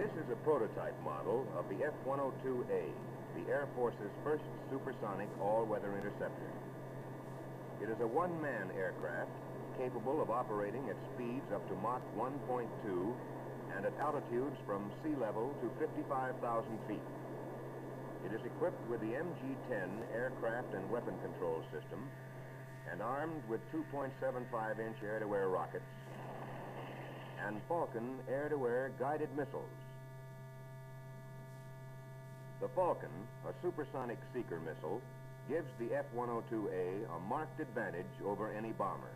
This is a prototype model of the F-102A, the Air Force's first supersonic all-weather interceptor. It is a one-man aircraft capable of operating at speeds up to Mach 1.2 and at altitudes from sea level to 55,000 feet. It is equipped with the MG-10 aircraft and weapon control system and armed with 2.75-inch air-to-air rockets and Falcon air-to-air guided missiles. The Falcon, a supersonic seeker missile, gives the F-102A a marked advantage over any bomber.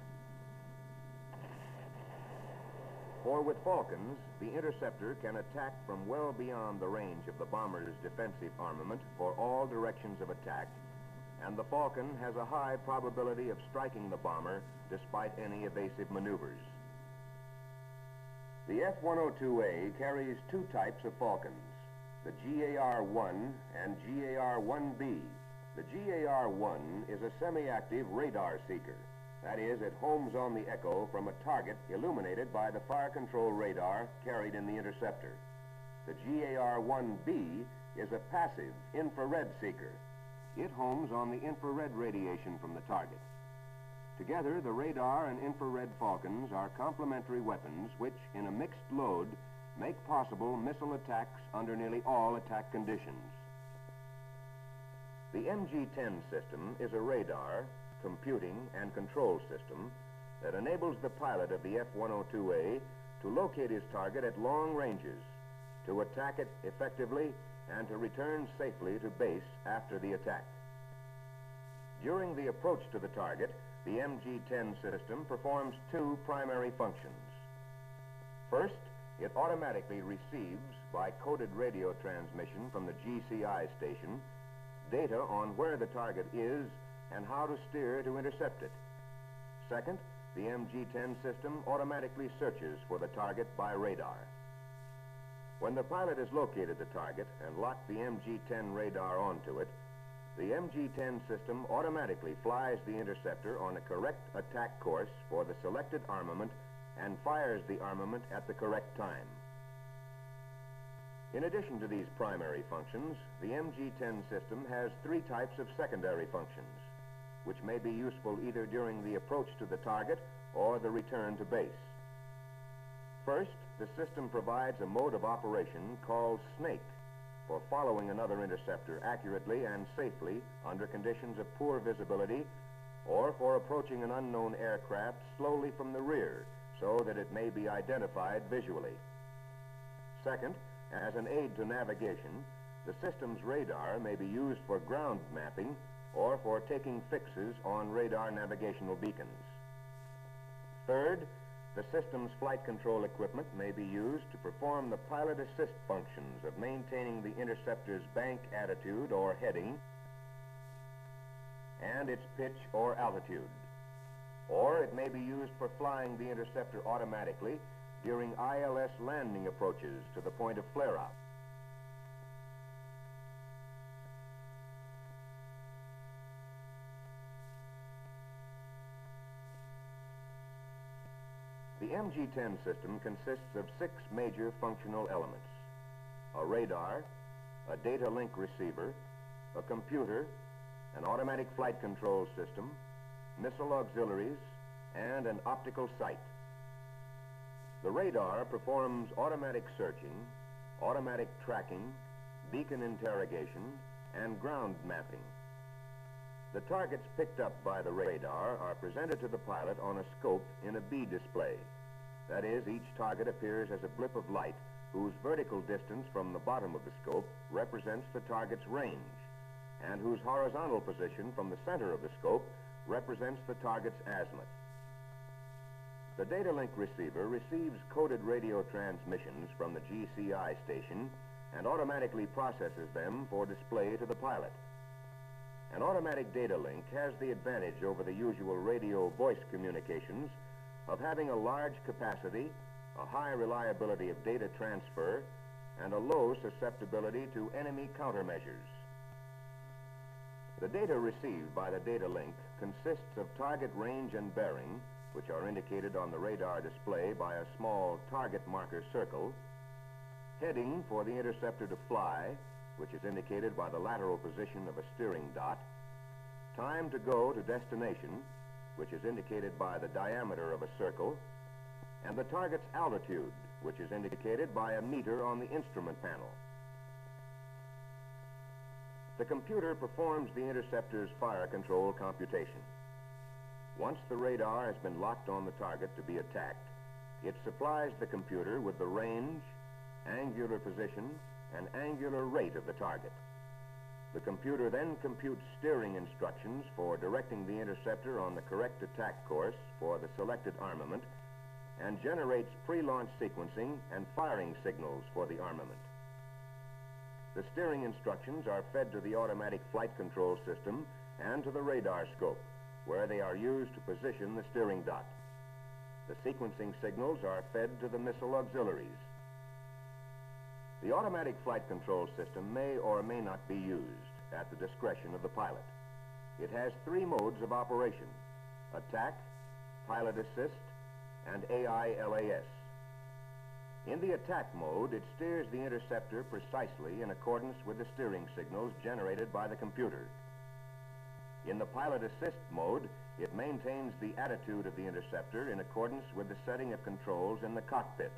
For with Falcons, the interceptor can attack from well beyond the range of the bomber's defensive armament for all directions of attack, and the Falcon has a high probability of striking the bomber despite any evasive maneuvers. The F-102A carries two types of Falcons, the GAR-1 and GAR-1B. The GAR-1 is a semi-active radar seeker. That is, it homes on the echo from a target illuminated by the fire control radar carried in the interceptor. The GAR-1B is a passive infrared seeker. It homes on the infrared radiation from the target. Together, the radar and infrared Falcons are complementary weapons which, in a mixed load, make possible missile attacks under nearly all attack conditions. The MG-10 system is a radar, computing, and control system that enables the pilot of the F-102A to locate his target at long ranges, to attack it effectively, and to return safely to base after the attack. During the approach to the target, the MG-10 system performs two primary functions. First, it automatically receives, by coded radio transmission from the GCI station, data on where the target is and how to steer to intercept it. Second, the MG-10 system automatically searches for the target by radar. When the pilot has located the target and locked the MG-10 radar onto it, the MG-10 system automatically flies the interceptor on a correct attack course for the selected armament and fires the armament at the correct time. In addition to these primary functions, the MG-10 system has three types of secondary functions, which may be useful either during the approach to the target or the return to base. First, the system provides a mode of operation called snake for following another interceptor accurately and safely under conditions of poor visibility, or for approaching an unknown aircraft slowly from the rear so that it may be identified visually. Second, as an aid to navigation, the system's radar may be used for ground mapping or for taking fixes on radar navigational beacons. Third, the system's flight control equipment may be used to perform the pilot assist functions of maintaining the interceptor's bank attitude or heading and its pitch or altitude. Or it may be used for flying the interceptor automatically during ILS landing approaches to the point of flare-out. The MG-10 system consists of 6 major functional elements: a radar, a data link receiver, a computer, an automatic flight control system, missile auxiliaries, and an optical sight. The radar performs automatic searching, automatic tracking, beacon interrogation, and ground mapping. The targets picked up by the radar are presented to the pilot on a scope in a B display. That is, each target appears as a blip of light whose vertical distance from the bottom of the scope represents the target's range, and whose horizontal position from the center of the scope represents the target's azimuth. The data link receiver receives coded radio transmissions from the GCI station and automatically processes them for display to the pilot. An automatic data link has the advantage over the usual radio voice communications of having a large capacity, a high reliability of data transfer, and a low susceptibility to enemy countermeasures. The data received by the data link consists of target range and bearing, which are indicated on the radar display by a small target marker circle, heading for the interceptor to fly, which is indicated by the lateral position of a steering dot, time to go to destination, which is indicated by the diameter of a circle, and the target's altitude, which is indicated by a meter on the instrument panel. The computer performs the interceptor's fire control computation. Once the radar has been locked on the target to be attacked, it supplies the computer with the range, angular position, and angular rate of the target. The computer then computes steering instructions for directing the interceptor on the correct attack course for the selected armament and generates pre-launch sequencing and firing signals for the armament. The steering instructions are fed to the automatic flight control system and to the radar scope, where they are used to position the steering dot. The sequencing signals are fed to the missile auxiliaries. The automatic flight control system may or may not be used at the discretion of the pilot. It has three modes of operation: attack, pilot assist, and AILAS. In the attack mode, it steers the interceptor precisely in accordance with the steering signals generated by the computer. In the pilot assist mode, it maintains the attitude of the interceptor in accordance with the setting of controls in the cockpit.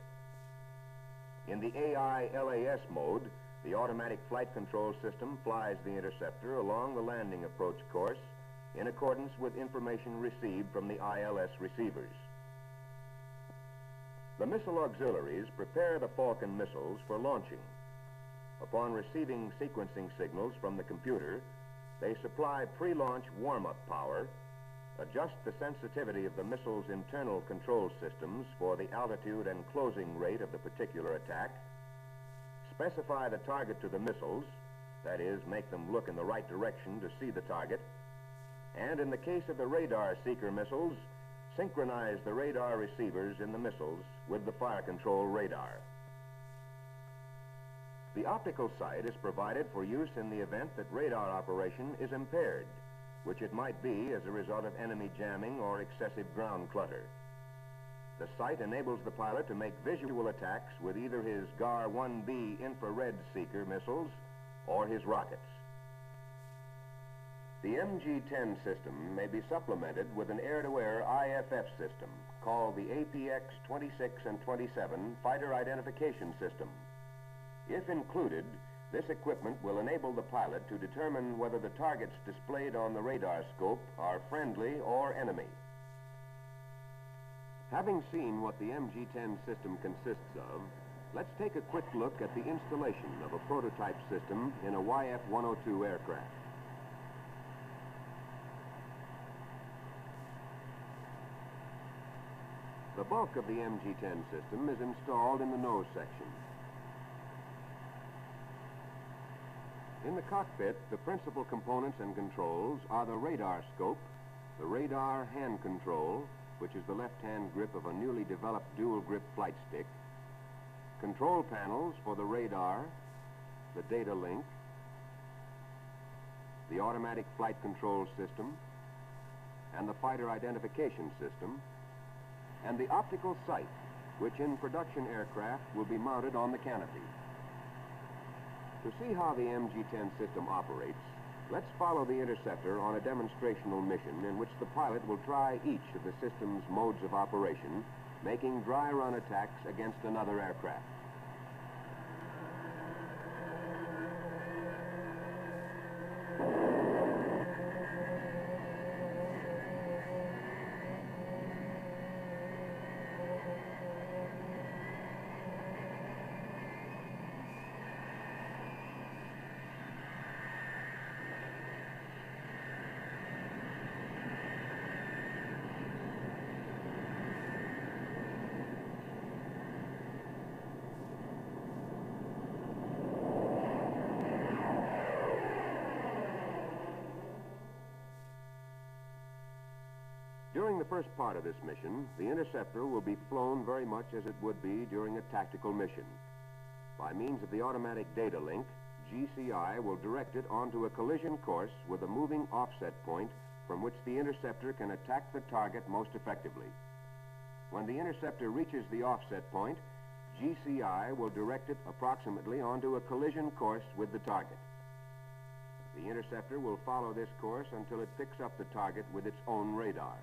In the AILAS mode, the automatic flight control system flies the interceptor along the landing approach course in accordance with information received from the ILS receivers. The missile auxiliaries prepare the Falcon missiles for launching. Upon receiving sequencing signals from the computer, they supply pre-launch warm-up power, adjust the sensitivity of the missile's internal control systems for the altitude and closing rate of the particular attack, specify the target to the missiles, that is, make them look in the right direction to see the target, and in the case of the radar seeker missiles, synchronize the radar receivers in the missiles with the fire control radar. The optical sight is provided for use in the event that radar operation is impaired, which it might be as a result of enemy jamming or excessive ground clutter. The sight enables the pilot to make visual attacks with either his GAR-1B infrared seeker missiles or his rockets. The MG-10 system may be supplemented with an air-to-air IFF system called the APX 26 and 27 Fighter Identification System. If included, this equipment will enable the pilot to determine whether the targets displayed on the radar scope are friendly or enemy. Having seen what the MG-10 system consists of, let's take a quick look at the installation of a prototype system in a YF-102 aircraft. The bulk of the MG-10 system is installed in the nose section. In the cockpit, the principal components and controls are the radar scope, the radar hand control, which is the left-hand grip of a newly developed dual-grip flight stick, control panels for the radar, the data link, the automatic flight control system, and the fighter identification system, and the optical sight, which in production aircraft will be mounted on the canopy. To see how the MG-10 system operates, let's follow the interceptor on a demonstrational mission in which the pilot will try each of the system's modes of operation, making dry run attacks against another aircraft. During the first part of this mission, the interceptor will be flown very much as it would be during a tactical mission. By means of the automatic data link, GCI will direct it onto a collision course with a moving offset point from which the interceptor can attack the target most effectively. When the interceptor reaches the offset point, GCI will direct it approximately onto a collision course with the target. The interceptor will follow this course until it picks up the target with its own radar.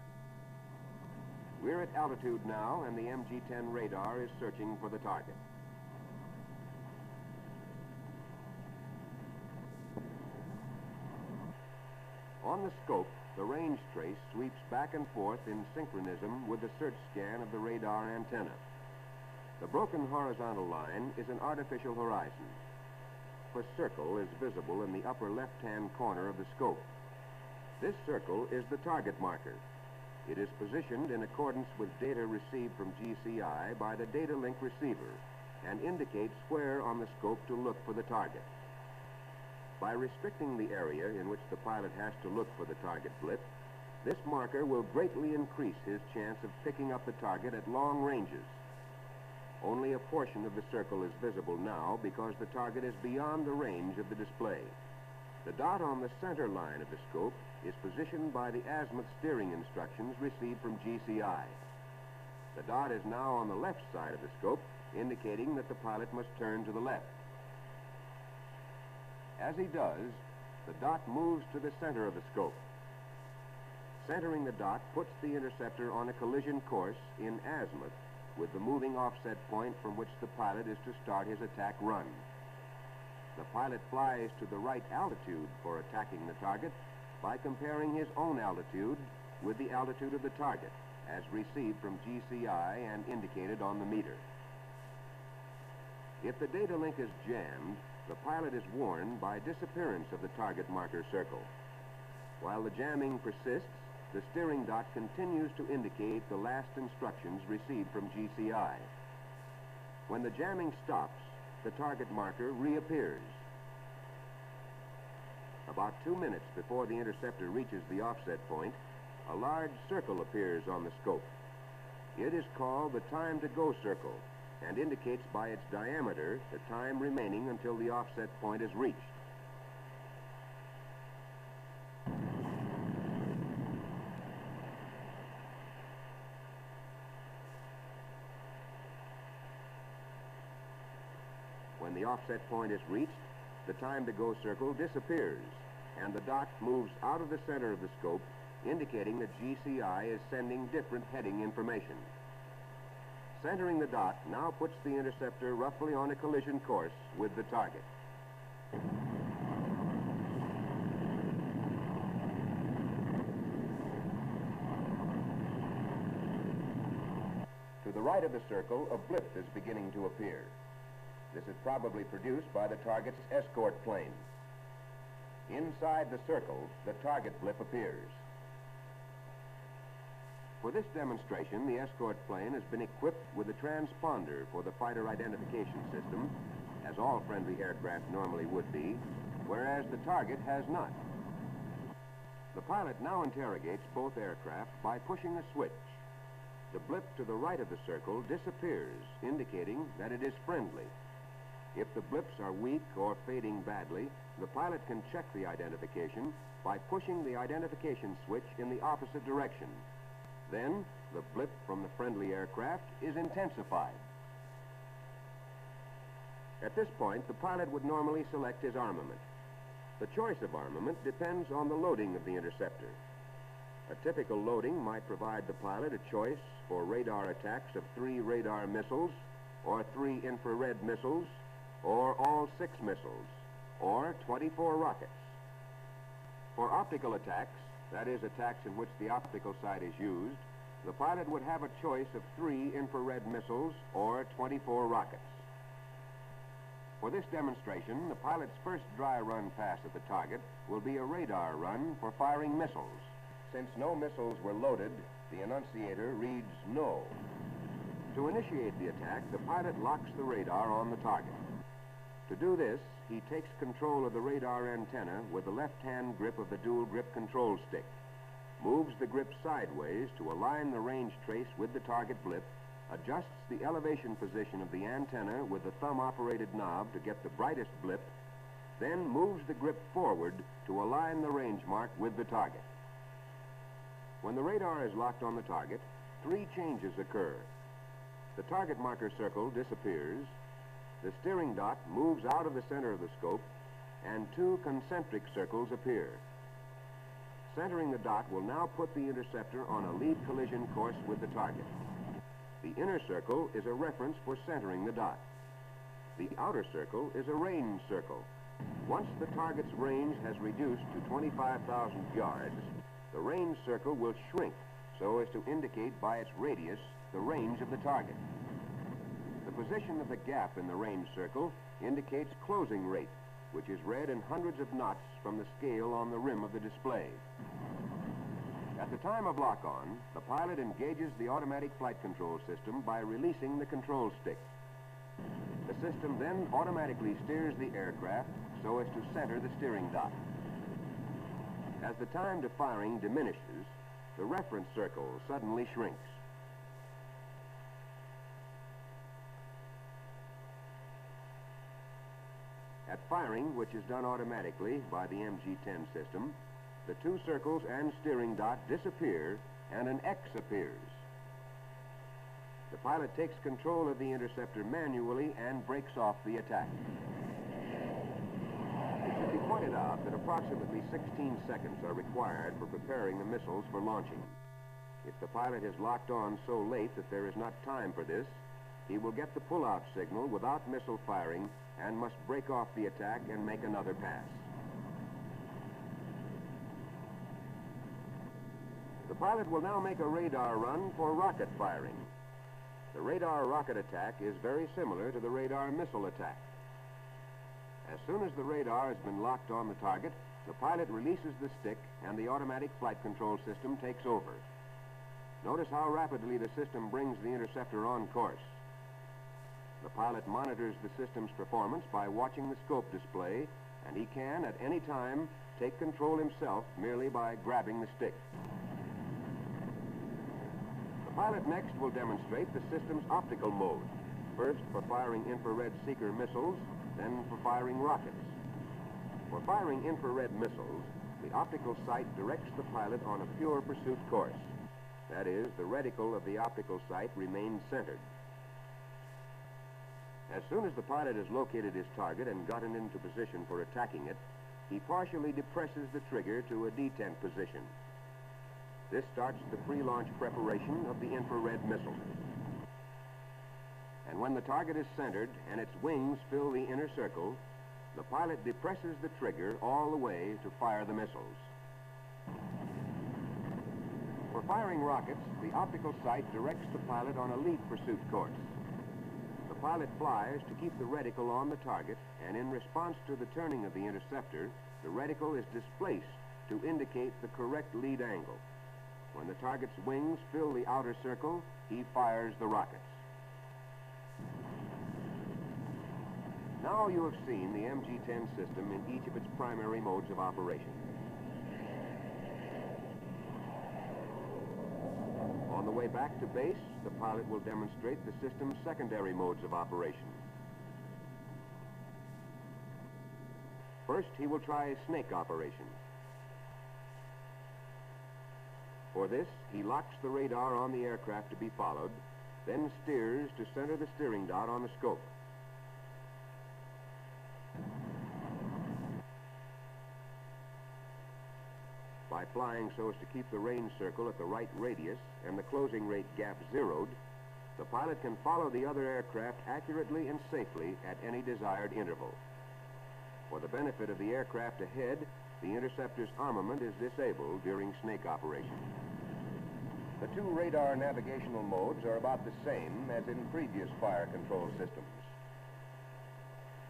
We're at altitude now, and the MG-10 radar is searching for the target. On the scope, the range trace sweeps back and forth in synchronism with the search scan of the radar antenna. The broken horizontal line is an artificial horizon. A circle is visible in the upper left-hand corner of the scope. This circle is the target marker. It is positioned in accordance with data received from GCI by the data link receiver and indicates where on the scope to look for the target. By restricting the area in which the pilot has to look for the target blip, this marker will greatly increase his chance of picking up the target at long ranges. Only a portion of the circle is visible now because the target is beyond the range of the display. The dot on the center line of the scope is positioned by the azimuth steering instructions received from GCI. The dot is now on the left side of the scope, indicating that the pilot must turn to the left. As he does, the dot moves to the center of the scope. Centering the dot puts the interceptor on a collision course in azimuth with the moving offset point from which the pilot is to start his attack run. The pilot flies to the right altitude for attacking the target by comparing his own altitude with the altitude of the target, as received from GCI and indicated on the meter. If the data link is jammed, the pilot is warned by disappearance of the target marker circle. While the jamming persists, the steering dot continues to indicate the last instructions received from GCI. When the jamming stops, the target marker reappears. About 2 minutes before the interceptor reaches the offset point, a large circle appears on the scope. It is called the time to go circle and indicates by its diameter the time remaining until the offset point is reached. When the offset point is reached, the time to go circle disappears, and the dot moves out of the center of the scope, indicating that GCI is sending different heading information. Centering the dot now puts the interceptor roughly on a collision course with the target. To the right of the circle, a blip is beginning to appear. This is probably produced by the target's escort plane. Inside the circle, the target blip appears. For this demonstration, the escort plane has been equipped with a transponder for the fighter identification system, as all friendly aircraft normally would be, whereas the target has not. The pilot now interrogates both aircraft by pushing a switch. The blip to the right of the circle disappears, indicating that it is friendly. If the blips are weak or fading badly, the pilot can check the identification by pushing the identification switch in the opposite direction. Then, the blip from the friendly aircraft is intensified. At this point, the pilot would normally select his armament. The choice of armament depends on the loading of the interceptor. A typical loading might provide the pilot a choice for radar attacks of 3 radar missiles, or 3 infrared missiles, or all 6 missiles, or 24 rockets. For optical attacks, that is, attacks in which the optical sight is used, the pilot would have a choice of 3 infrared missiles or 24 rockets. For this demonstration, the pilot's first dry run pass at the target will be a radar run for firing missiles. Since no missiles were loaded, the annunciator reads no. To initiate the attack, the pilot locks the radar on the target. To do this, he takes control of the radar antenna with the left-hand grip of the dual grip control stick, moves the grip sideways to align the range trace with the target blip, adjusts the elevation position of the antenna with the thumb-operated knob to get the brightest blip, then moves the grip forward to align the range mark with the target. When the radar is locked on the target, 3 changes occur. The target marker circle disappears, the steering dot moves out of the center of the scope, and two concentric circles appear. Centering the dot will now put the interceptor on a lead collision course with the target. The inner circle is a reference for centering the dot. The outer circle is a range circle. Once the target's range has reduced to 25,000 yards, the range circle will shrink so as to indicate by its radius the range of the target. The position of the gap in the range circle indicates closing rate, which is read in hundreds of knots from the scale on the rim of the display. At the time of lock-on, the pilot engages the automatic flight control system by releasing the control stick. The system then automatically steers the aircraft so as to center the steering dot. As the time to firing diminishes, the reference circle suddenly shrinks. At firing, which is done automatically by the MG-10 system, the two circles and steering dot disappear and an X appears. The pilot takes control of the interceptor manually and breaks off the attack. It should be pointed out that approximately 16 seconds are required for preparing the missiles for launching. If the pilot has locked on so late that there is not time for this, he will get the pull-out signal without missile firing and must break off the attack and make another pass. The pilot will now make a radar run for rocket firing. The radar rocket attack is very similar to the radar missile attack. As soon as the radar has been locked on the target, the pilot releases the stick and the automatic flight control system takes over. Notice how rapidly the system brings the interceptor on course. The pilot monitors the system's performance by watching the scope display, and he can, at any time, take control himself merely by grabbing the stick. The pilot next will demonstrate the system's optical mode, first for firing infrared seeker missiles, then for firing rockets. For firing infrared missiles, the optical sight directs the pilot on a pure pursuit course. That is, the reticle of the optical sight remains centered. As soon as the pilot has located his target and gotten into position for attacking it, he partially depresses the trigger to a detent position. This starts the pre-launch preparation of the infrared missile. And when the target is centered and its wings fill the inner circle, the pilot depresses the trigger all the way to fire the missiles. For firing rockets, the optical sight directs the pilot on a lead pursuit course. The pilot flies to keep the reticle on the target, and in response to the turning of the interceptor, the reticle is displaced to indicate the correct lead angle. When the target's wings fill the outer circle, he fires the rockets. Now you have seen the MG-10 system in each of its primary modes of operation. On the way back to base, the pilot will demonstrate the system's secondary modes of operation. First, he will try snake operation. For this, he locks the radar on the aircraft to be followed, then steers to center the steering dot on the scope. By flying so as to keep the range circle at the right radius and the closing rate gap zeroed, the pilot can follow the other aircraft accurately and safely at any desired interval. For the benefit of the aircraft ahead, the interceptor's armament is disabled during snake operation. The two radar navigational modes are about the same as in previous fire control systems.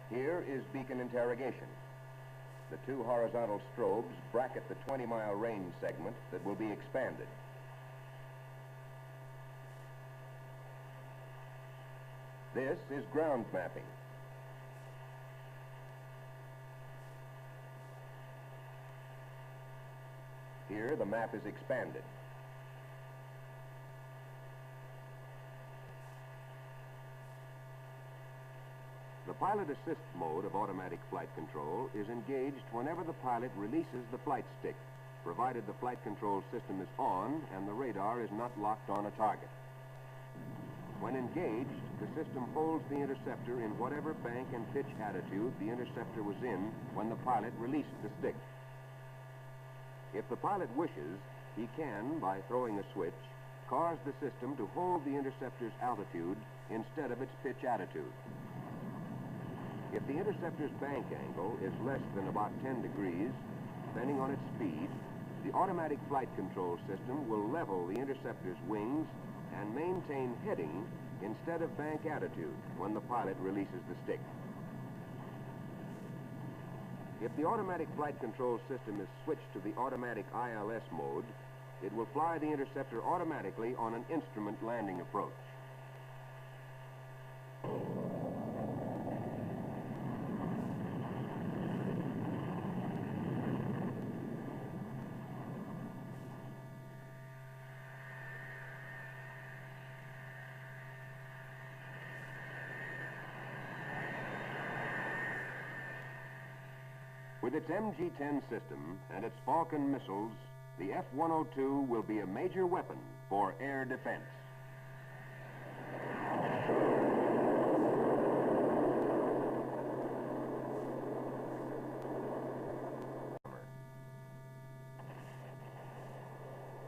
Here is beacon interrogation. The two horizontal strobes bracket the 20-mile range segment that will be expanded. This is ground mapping. Here, the map is expanded. The pilot assist mode of automatic flight control is engaged whenever the pilot releases the flight stick, provided the flight control system is on and the radar is not locked on a target. When engaged, the system holds the interceptor in whatever bank and pitch attitude the interceptor was in when the pilot released the stick. If the pilot wishes, he can, by throwing a switch, cause the system to hold the interceptor's altitude instead of its pitch attitude. If the interceptor's bank angle is less than about 10 degrees, depending on its speed, the automatic flight control system will level the interceptor's wings and maintain heading instead of bank attitude when the pilot releases the stick. If the automatic flight control system is switched to the automatic ILS mode, it will fly the interceptor automatically on an instrument landing approach. With its MG-10 system and its Falcon missiles, the F-102 will be a major weapon for air defense.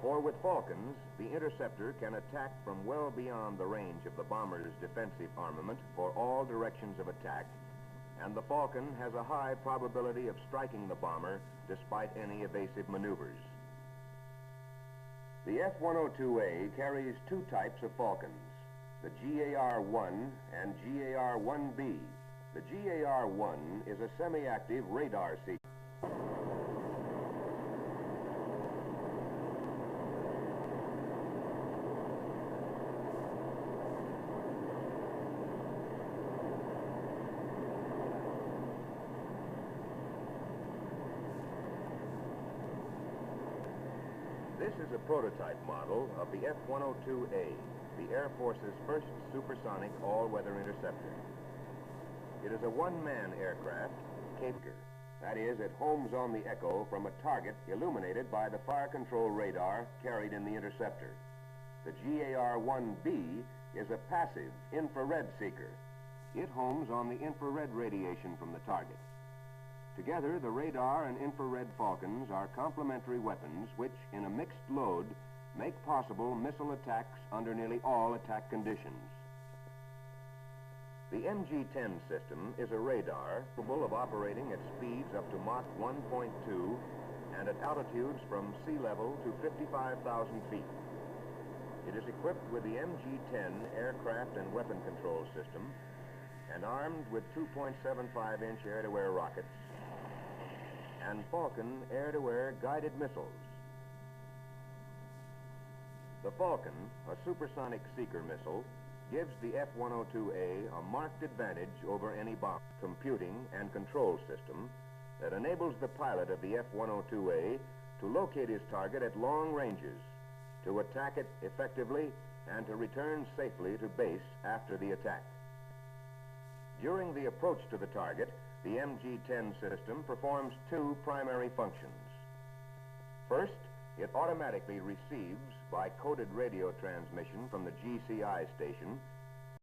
For with Falcons, the interceptor can attack from well beyond the range of the bomber's defensive armament for all directions of attack, and the Falcon has a high probability of striking the bomber despite any evasive maneuvers. The F-102A carries two types of Falcons, the GAR-1 and GAR-1B. The GAR-1 is a semi-active radar seeker. This is a prototype model of the F-102A, the Air Force's first supersonic all-weather interceptor. It is a one-man aircraft, capable. That is, it homes on the echo from a target illuminated by the fire control radar carried in the interceptor. The GAR-1B is a passive infrared seeker. It homes on the infrared radiation from the target. Together, the radar and infrared Falcons are complementary weapons which, in a mixed load, make possible missile attacks under nearly all attack conditions. The MG-10 system is a radar capable of operating at speeds up to Mach 1.2 and at altitudes from sea level to 55,000 feet. It is equipped with the MG-10 aircraft and weapon control system and armed with 2.75-inch air-to-air rockets and Falcon air-to-air guided missiles. The Falcon, a supersonic seeker missile, gives the F-102A a marked advantage over any bomb computing and control system that enables the pilot of the F-102A to locate his target at long ranges, to attack it effectively, and to return safely to base after the attack. During the approach to the target, the MG-10 system performs two primary functions. First, it automatically receives, by coded radio transmission from the GCI station,